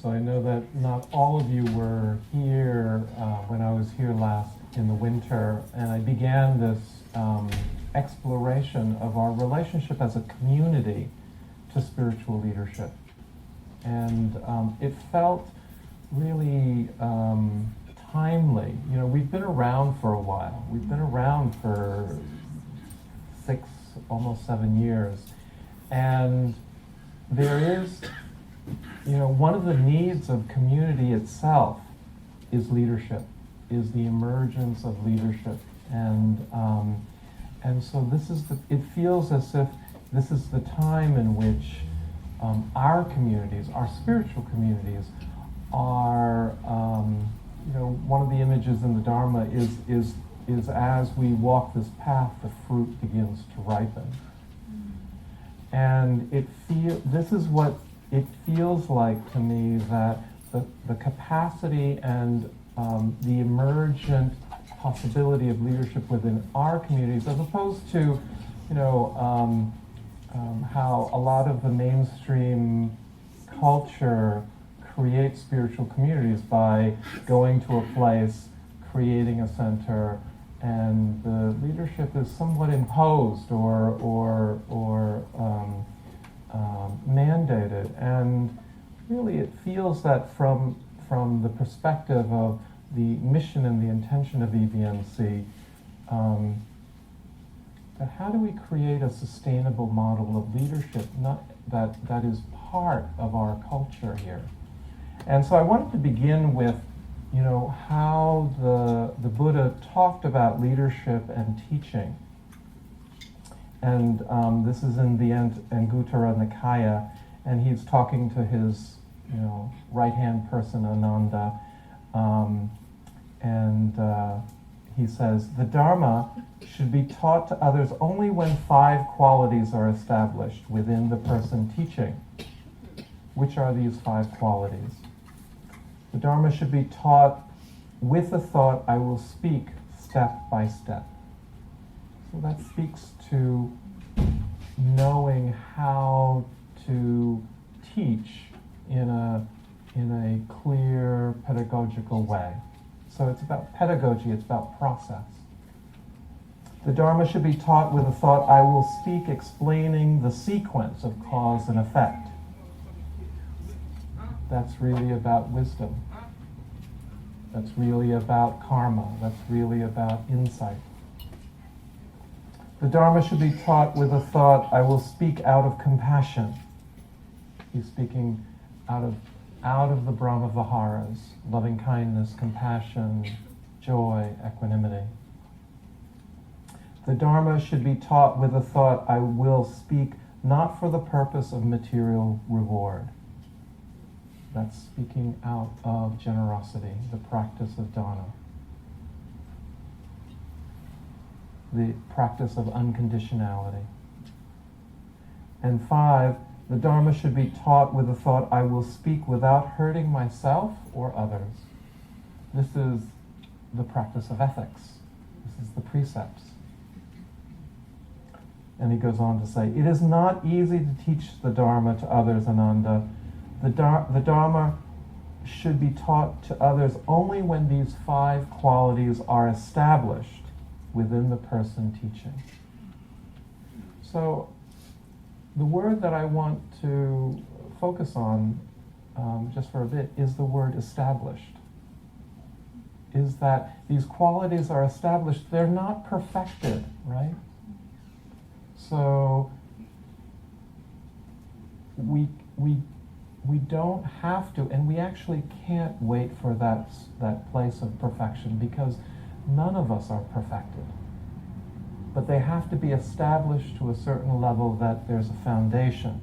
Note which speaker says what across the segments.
Speaker 1: So I know that not all of you were here when I was here last in the winter, and I began this exploration of our relationship as a community to spiritual leadership. And it felt really timely. You know, we've been around for a while. We've been around for 6, almost 7 years. And there is, you know, one of the needs of community itself is leadership, is the emergence of leadership. And so this is it feels as if this is the time in which our communities, our spiritual communities, are, you know, one of the images in the Dharma is as we walk this path, the fruit begins to ripen. And this is what it feels like to me, that the capacity and the emergent possibility of leadership within our communities, as opposed to, you know, how a lot of the mainstream culture creates spiritual communities by going to a place, creating a center, and the leadership is somewhat imposed or mandated. And really it feels that from the perspective of the mission and the intention of EBMC, that how do we create a sustainable model of leadership that is part of our culture here? And so I wanted to begin with, you know, how the Buddha talked about leadership and teaching. And this is in the Anguttara Nikaya, and he's talking to his, you know, right-hand person, Ananda, and he says, the Dharma should be taught to others only when 5 qualities are established within the person teaching. Which are these 5 qualities? The Dharma should be taught with the thought, I will speak step by step. So that speaks to knowing how to teach in a clear pedagogical way. So it's about pedagogy, it's about process. The Dharma should be taught with a thought, I will speak explaining the sequence of cause and effect. That's really about wisdom. That's really about karma. That's really about insight. The Dharma should be taught with a thought, I will speak out of compassion. He's speaking out of the Brahma Viharas, loving kindness, compassion, joy, equanimity. The Dharma should be taught with a thought, I will speak not for the purpose of material reward. That's speaking out of generosity, the practice of dana, the practice of unconditionality. And 5, the Dharma should be taught with the thought, I will speak without hurting myself or others. This is the practice of ethics. This is the precepts. And he goes on to say, it is not easy to teach the Dharma to others, Ananda. The Dharma should be taught to others only when these 5 qualities are established within the person teaching. So the word that I want to focus on just for a bit is the word established. Is that these qualities are established, they're not perfected, right? So we don't have to, and we actually can't wait for that place of perfection, because none of us are perfected. But they have to be established to a certain level that there's a foundation.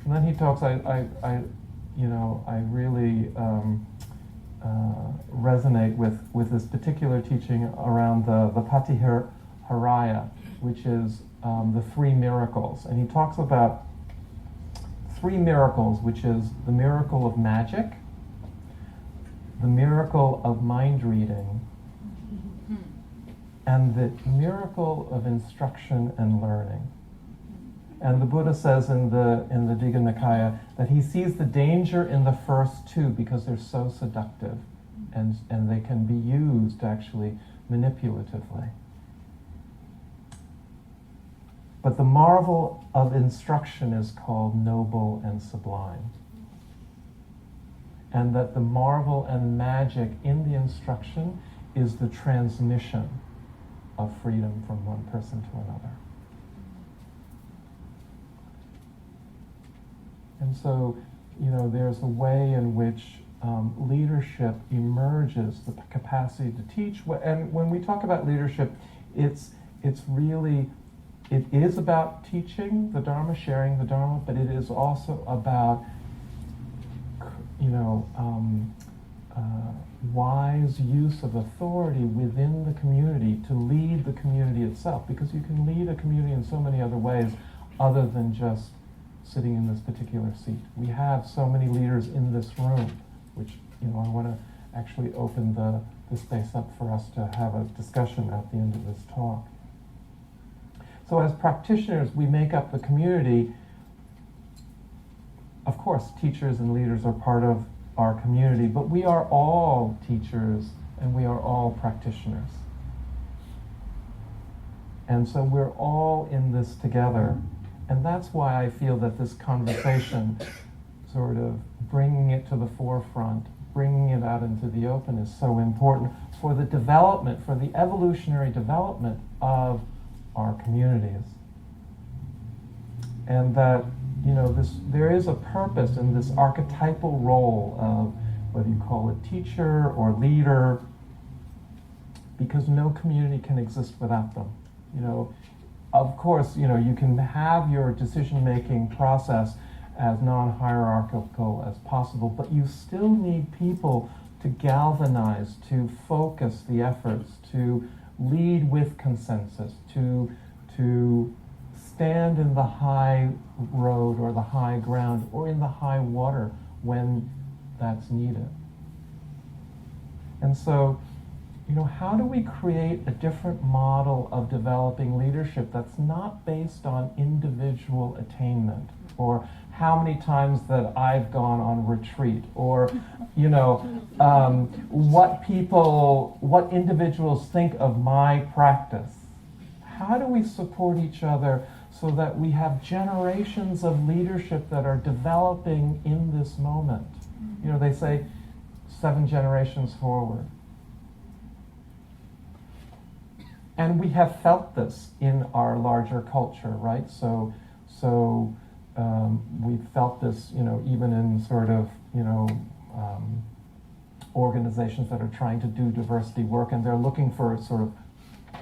Speaker 1: And then he talks, I really resonate with this particular teaching around the Patiharaya, which is the 3 miracles. And he talks about 3 miracles, which is the miracle of magic, the miracle of mind reading, and the miracle of instruction and learning. And the Buddha says in the Digha Nikaya that he sees the danger in the first two because they're so seductive, and they can be used actually manipulatively. But the marvel of instruction is called noble and sublime. And that the marvel and magic in the instruction is the transmission of freedom from one person to another. And so, there's a way in which leadership emerges, the capacity to teach. And when we talk about leadership, it is about teaching the Dharma, sharing the Dharma, but it is also about, wise use of authority within the community to lead the community itself, because you can lead a community in so many other ways other than just sitting in this particular seat. We have so many leaders in this room, which, I want to actually open the space up for us to have a discussion at the end of this talk. So as practitioners, we make up the community. Of course, teachers and leaders are part of our community, but we are all teachers and we are all practitioners. And so we're all in this together. And that's why I feel that this conversation, sort of bringing it to the forefront, bringing it out into the open, is so important for the development, for the evolutionary development of our communities. And that, there is a purpose in this archetypal role of whether you call it teacher or leader, because no community can exist without them. Of course, you can have your decision-making process as non-hierarchical as possible, but you still need people to galvanize, to focus the efforts, to lead with consensus, to stand in the high road or the high ground or in the high water when that's needed. And so, how do we create a different model of developing leadership that's not based on individual attainment, or how many times that I've gone on retreat, or, what individuals think of my practice? How do we support each other so that we have generations of leadership that are developing in this moment? They say 7 generations forward. And we have felt this in our larger culture, right? So we've felt this, even in sort of, organizations that are trying to do diversity work, and they're looking for sort of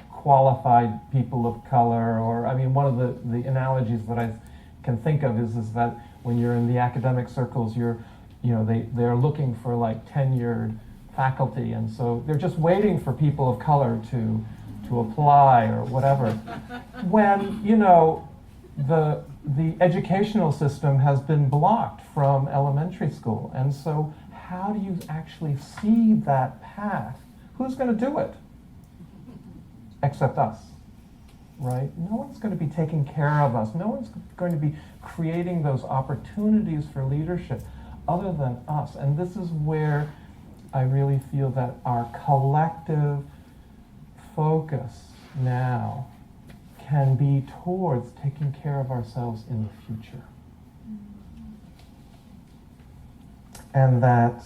Speaker 1: qualified people of color. Or, one of the analogies that I can think of is that when you're in the academic circles, they're looking for like tenured faculty, and so they're just waiting for people of color to apply or whatever. When, the educational system has been blocked from elementary school. And so how do you actually see that path? Who's going to do it? Except us, right? No one's going to be taking care of us. No one's going to be creating those opportunities for leadership other than us. And this is where I really feel that our collective focus now can be towards taking care of ourselves in the future. And that,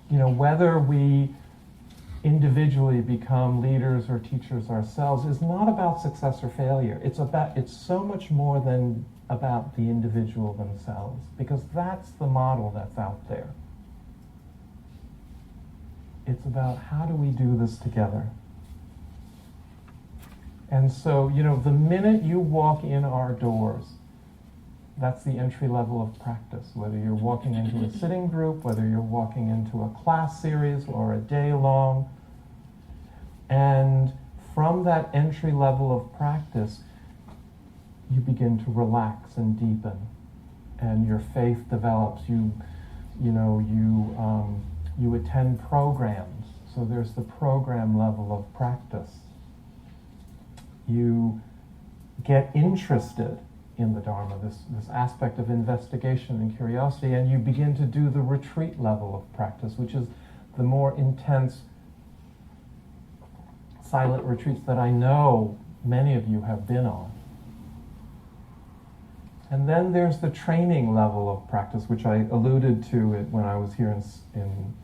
Speaker 1: whether we individually become leaders or teachers ourselves is not about success or failure. It's so much more than about the individual themselves, because that's the model that's out there. It's about how do we do this together. And so, the minute you walk in our doors, that's the entry level of practice, whether you're walking into a sitting group, whether you're walking into a class series or a day long. And from that entry level of practice, you begin to relax and deepen, and your faith develops. You attend programs, so there's the program level of practice. You get interested in the Dharma, this aspect of investigation and curiosity, and you begin to do the retreat level of practice, which is the more intense silent retreats that I know many of you have been on. And then there's the training level of practice, which I alluded to it when I was here in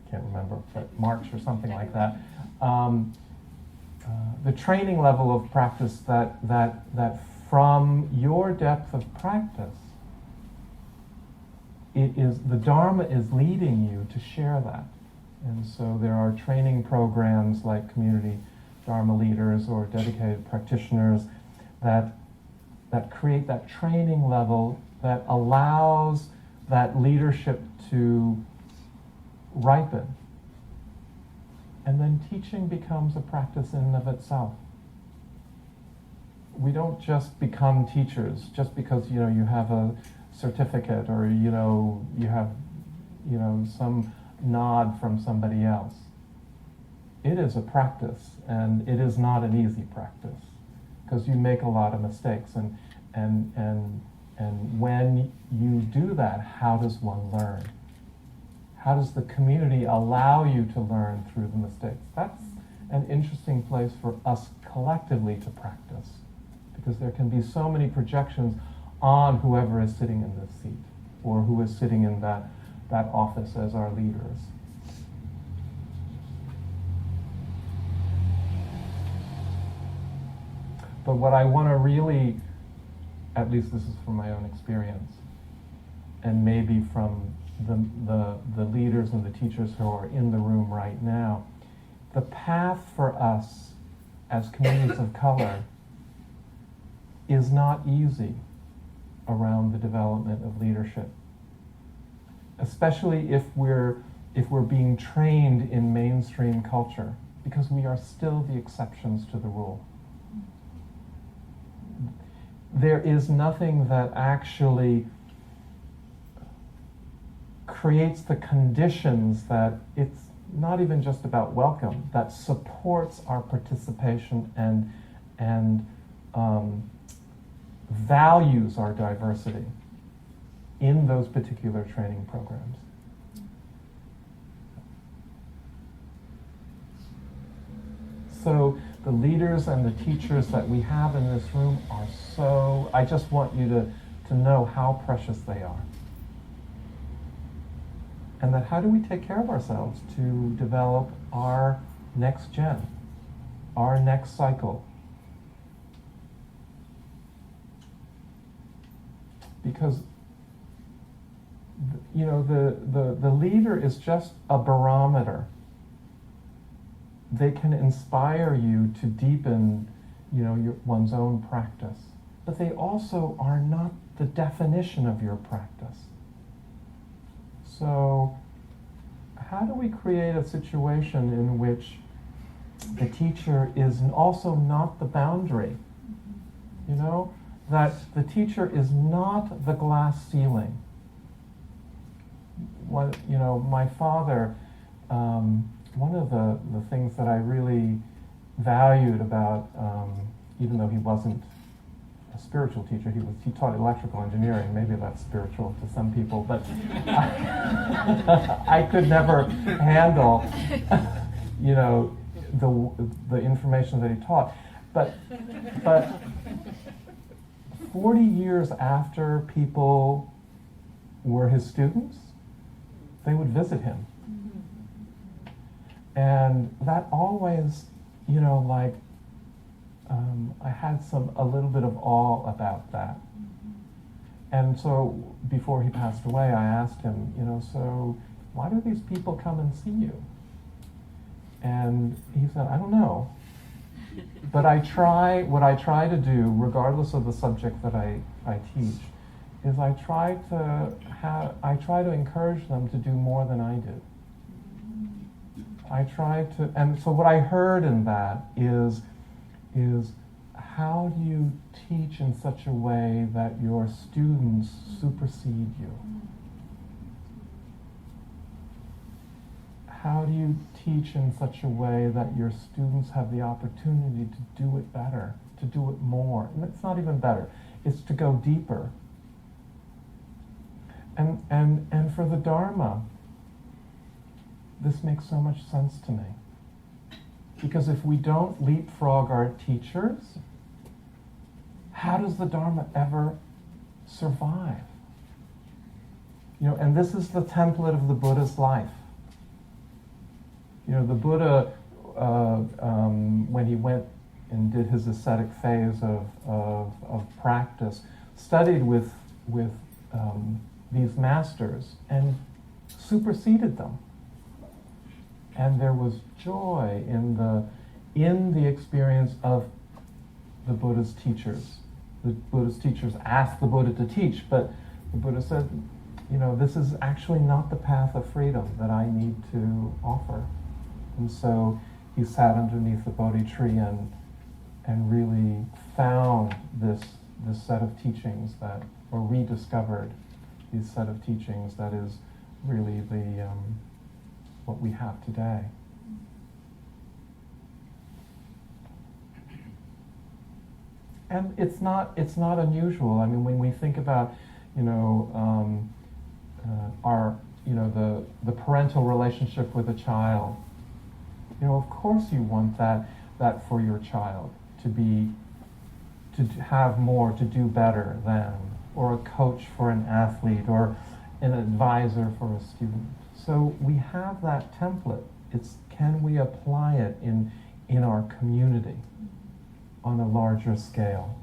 Speaker 1: I can't remember, but March or something like that. The training level of practice that from your depth of practice, the Dharma is leading you to share that. And so there are training programs like community Dharma leaders or dedicated practitioners that create that training level that allows that leadership to ripen. And then teaching becomes a practice in and of itself. We don't just become teachers just because you have a certificate or you have some nod from somebody else. It is a practice, and it is not an easy practice because you make a lot of mistakes, and when you do that, how does one learn? How does the community allow you to learn through the mistakes? That's an interesting place for us collectively to practice, because there can be so many projections on whoever is sitting in this seat or who is sitting in that office as our leaders. But what I want to really, at least this is from my own experience, and maybe from the leaders and the teachers who are in the room right now, the path for us as communities of color is not easy around the development of leadership, especially if we're being trained in mainstream culture, because we are still the exceptions to the rule. There is nothing that actually creates the conditions that it's not even just about welcome, that supports our participation and values our diversity in those particular training programs. So the leaders and the teachers that we have in this room are I just want you to know how precious they are. And that how do we take care of ourselves to develop our next gen, our next cycle? Because the leader is just a barometer. They can inspire you to deepen one's own practice, but they also are not the definition of your practice. So how do we create a situation in which the teacher is also not the boundary? That the teacher is not the glass ceiling. My father, one of the things that I really valued about, even though he wasn't a spiritual teacher, he taught electrical engineering. Maybe that's spiritual to some people, but I could never handle, the information that he taught. But 40 years after people were his students, they would visit him. And that always, I had a little bit of awe about that. And so before he passed away, I asked him, so why do these people come and see you? And he said, I don't know. But what I try to do, regardless of the subject that I teach, is I try to encourage them to do more than I do. And so what I heard in that is how do you teach in such a way that your students supersede you? How do you teach in such a way that your students have the opportunity to do it better? to do it more. And it's not even better. It's to go deeper. And for the Dharma, this makes so much sense to me. Because if we don't leapfrog our teachers, how does the Dharma ever survive? And this is the template of the Buddha's life. The Buddha, when he went and did his ascetic phase of practice, studied with these masters and superseded them. And there was joy in the experience of the Buddha's teachers. The Buddha's teachers asked the Buddha to teach, but the Buddha said, this is actually not the path of freedom that I need to offer. And so he sat underneath the Bodhi tree and really found this set of teachings or rediscovered this set of teachings that is really what we have today. And it's not unusual. I mean, when we think about our the parental relationship with a child, of course you want that for your child to have more, to do better than, or a coach for an athlete, or an advisor for a student. So we have that template. It's, can we apply it in our community on a larger scale?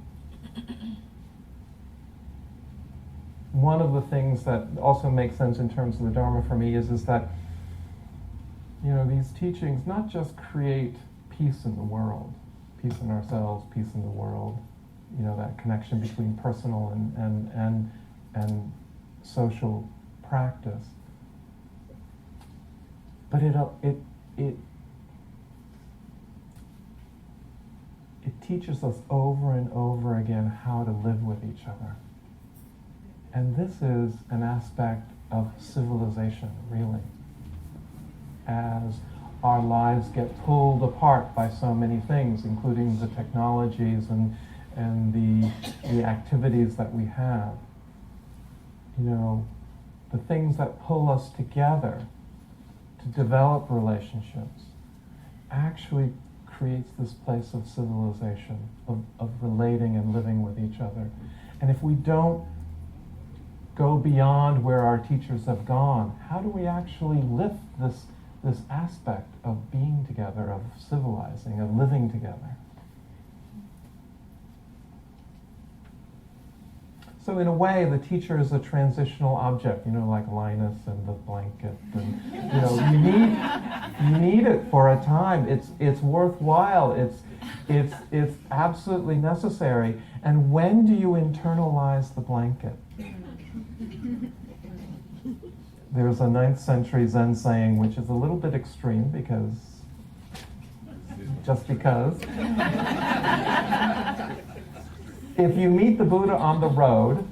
Speaker 1: One of the things that also makes sense in terms of the Dharma for me is that these teachings not just create peace in the world, peace in ourselves, peace in the world, that connection between personal and social practice, but it teaches us over and over again how to live with each other. And this is an aspect of civilization, really. As our lives get pulled apart by so many things, including the technologies and the activities that we have, the things that pull us together to develop relationships actually creates this place of civilization, of relating and living with each other. And if we don't go beyond where our teachers have gone, how do we actually lift this aspect of being together, of civilizing, of living together? So in a way, the teacher is a transitional object, like Linus and the blanket. And, you need it for a time. It's worthwhile. It's absolutely necessary. And when do you internalize the blanket? There's a 9th century Zen saying, which is a little bit extreme just because. If you meet the Buddha on the road,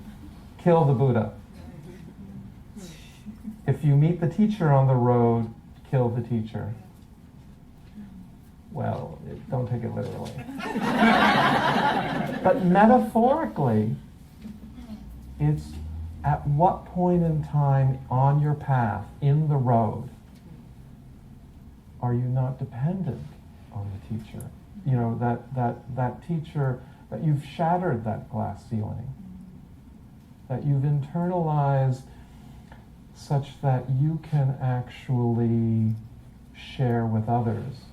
Speaker 1: kill the Buddha. If you meet the teacher on the road, kill the teacher. Well, don't take it literally. But metaphorically, it's at what point in time on your path, in the road, are you not dependent on the teacher? That teacher, that you've shattered that glass ceiling, that you've internalized such that you can actually share with others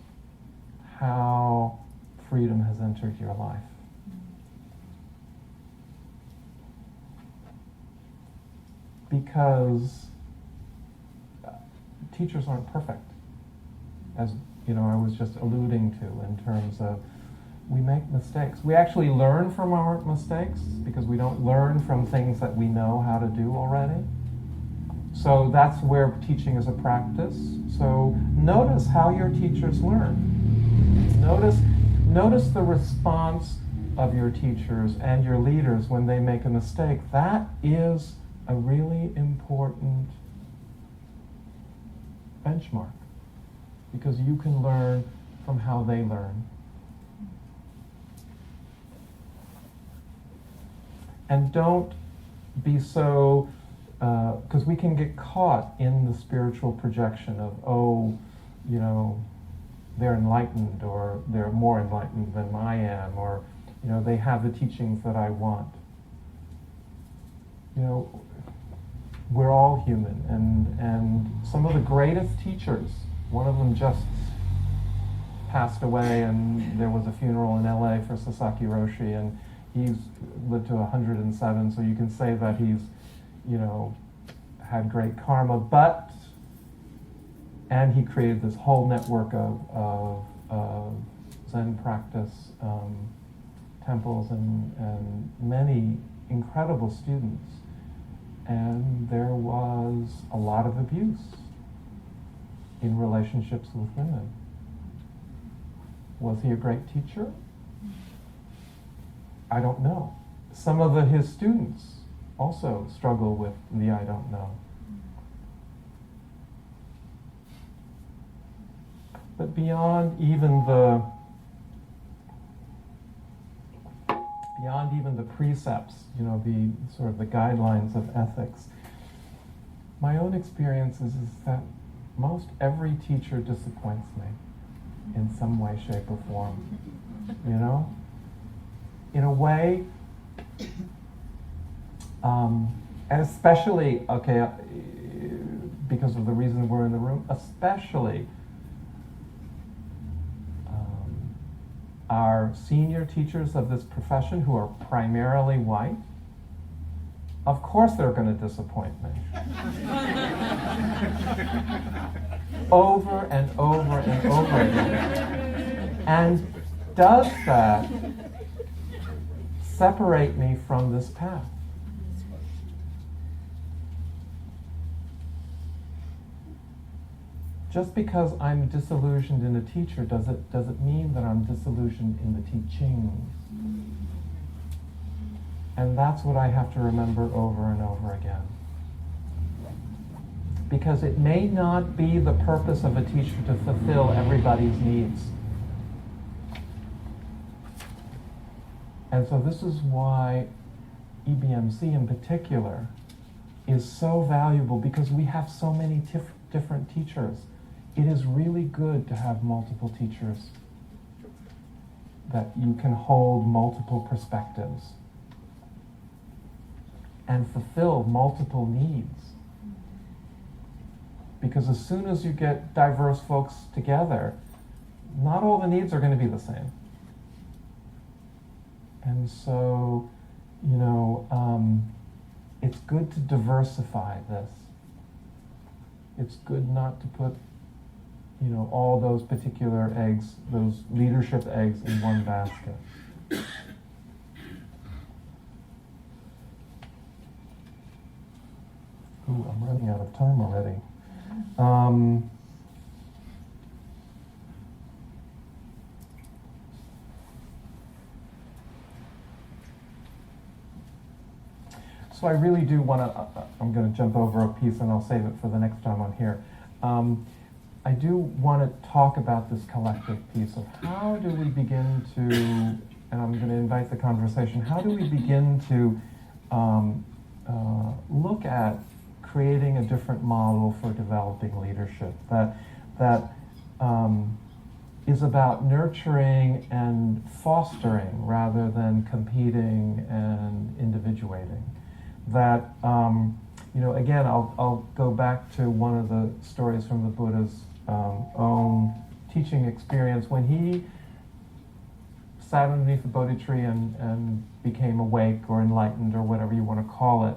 Speaker 1: how freedom has entered your life. Because teachers aren't perfect, as I was just alluding to, in terms of we make mistakes. We actually learn from our mistakes because we don't learn from things that we know how to do already. So that's where teaching is a practice. So notice how your teachers learn. Notice the response of your teachers and your leaders when they make a mistake. That is a really important benchmark, because you can learn from how they learn. And don't be so, because we can get caught in the spiritual projection of, oh, you know, they're enlightened, or they're more enlightened than I am, or, you know, they have the teachings that I want. You know, we're all human, and some of the greatest teachers, one of them just passed away, and there was a funeral in LA for Sasaki Roshi, and he's lived to 107, so you can say that he's, you know, had great karma, and he created this whole network of Zen practice, temples, and many incredible students. And there was a lot of abuse in relationships with women. Was he a great teacher? I don't know. Some of his students also struggle with the I don't know. But beyond even the precepts, you know, the sort of the guidelines of ethics, my own experience is that most every teacher disappoints me in some way, shape, or form. You know? In a way, and especially, okay, because of the reason we're in the room, especially our senior teachers of this profession who are primarily white, of course they're going to disappoint me. Over and over and over again. And does that separate me from this path? Just because I'm disillusioned in a teacher, does it mean that I'm disillusioned in the teachings? And that's what I have to remember over and over again. Because it may not be the purpose of a teacher to fulfill everybody's needs. And so this is why EBMC in particular is so valuable, because we have so many different teachers. It is really good to have multiple teachers, that you can hold multiple perspectives and fulfill multiple needs. Because as soon as you get diverse folks together, not all the needs are going to be the same. And so, you know, it's good to diversify this. It's good not to put, you know, all those particular eggs, those leadership eggs, in one basket. Ooh, I'm running out of time already. So I really do want to, I'm going to jump over a piece and I'll save it for the next time I'm here. I do want to talk about this collective piece of how do we begin to, and I'm going to invite the conversation, how do we begin to look at creating a different model for developing leadership that is about nurturing and fostering rather than competing and individuating. That, you know, again, I'll go back to one of the stories from the Buddha's own teaching experience when he sat underneath the Bodhi tree and became awake or enlightened or whatever you want to call it.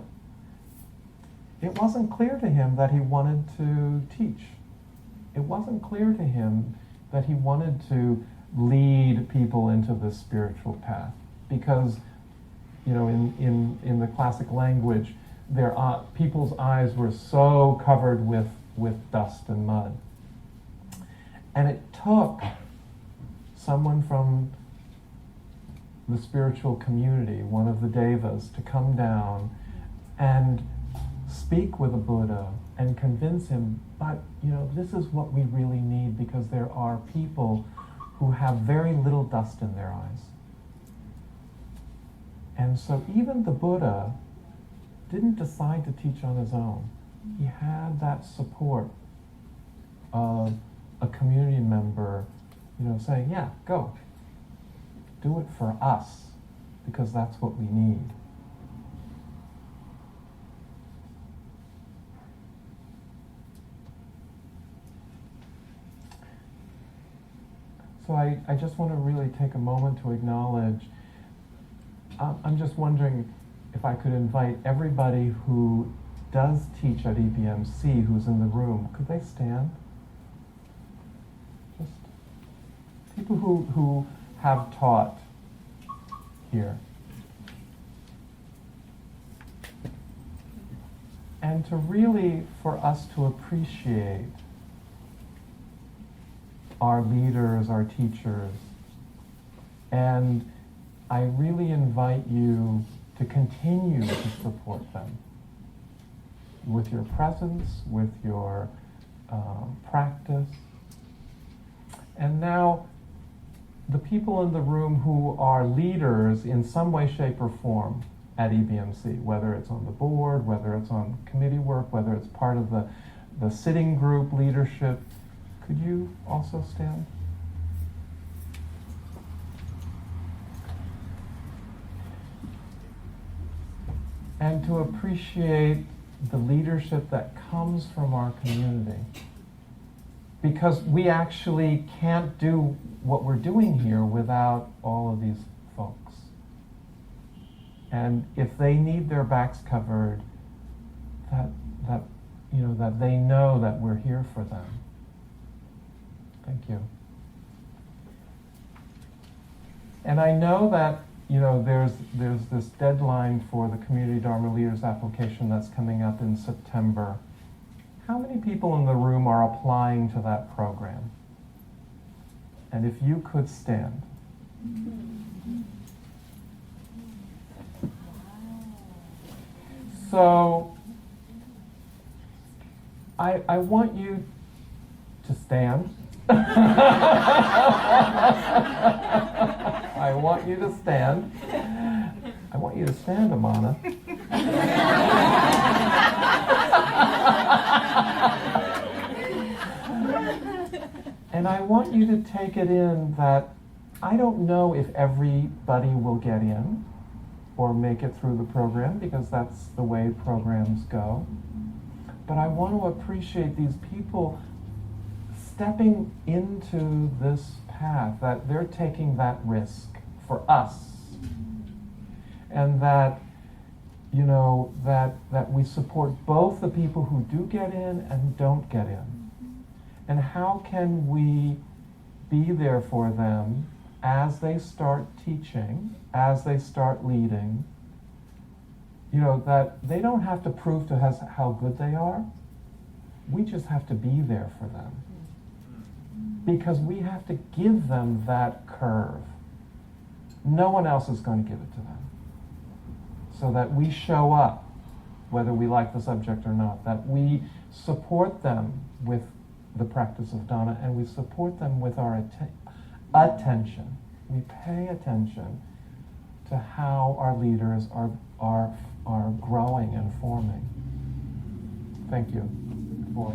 Speaker 1: It wasn't clear to him that he wanted to teach. It wasn't clear to him that he wanted to lead people into this spiritual path, because, you know, in the classic language, people's eyes were so covered with dust and mud. And it took someone from the spiritual community, one of the devas, to come down and speak with the Buddha and convince him, but, you know, this is what we really need, because there are people who have very little dust in their eyes. And so even the Buddha didn't decide to teach on his own. He had that support of a community member, saying, yeah, go. Do it for us, because that's what we need. So I just want to really take a moment to acknowledge, I'm just wondering if I could invite everybody who does teach at EBMC who's in the room, could they stand? Just people who have taught here. And to really, for us to appreciate our leaders, our teachers, and I really invite you to continue to support them with your presence, with your practice. And now, the people in the room who are leaders in some way, shape, or form at EBMC, whether it's on the board, whether it's on committee work, whether it's part of the sitting group leadership, could you also stand? And to appreciate the leadership that comes from our community. Because we actually can't do what we're doing here without all of these folks. And if they need their backs covered, that they know that we're here for them. Thank you. And I know that there's this deadline for the Community Dharma Leaders application that's coming up in September. How many people in the room are applying to that program? And if you could stand. So, I want you to stand. I want you to stand. I want you to stand, Amana. And I want you to take it in that I don't know if everybody will get in or make it through the program, because that's the way programs go. But I want to appreciate these people stepping into this path, that they're taking that risk for us. And that, that we support both the people who do get in and don't get in. And how can we be there for them as they start teaching, as they start leading, that they don't have to prove to us how good they are. We just have to be there for them. Because we have to give them that curve. No one else is going to give it to them. So that we show up, whether we like the subject or not, that we support them with the practice of Dharma, and we support them with our attention. We pay attention to how our leaders are growing and forming. Thank you for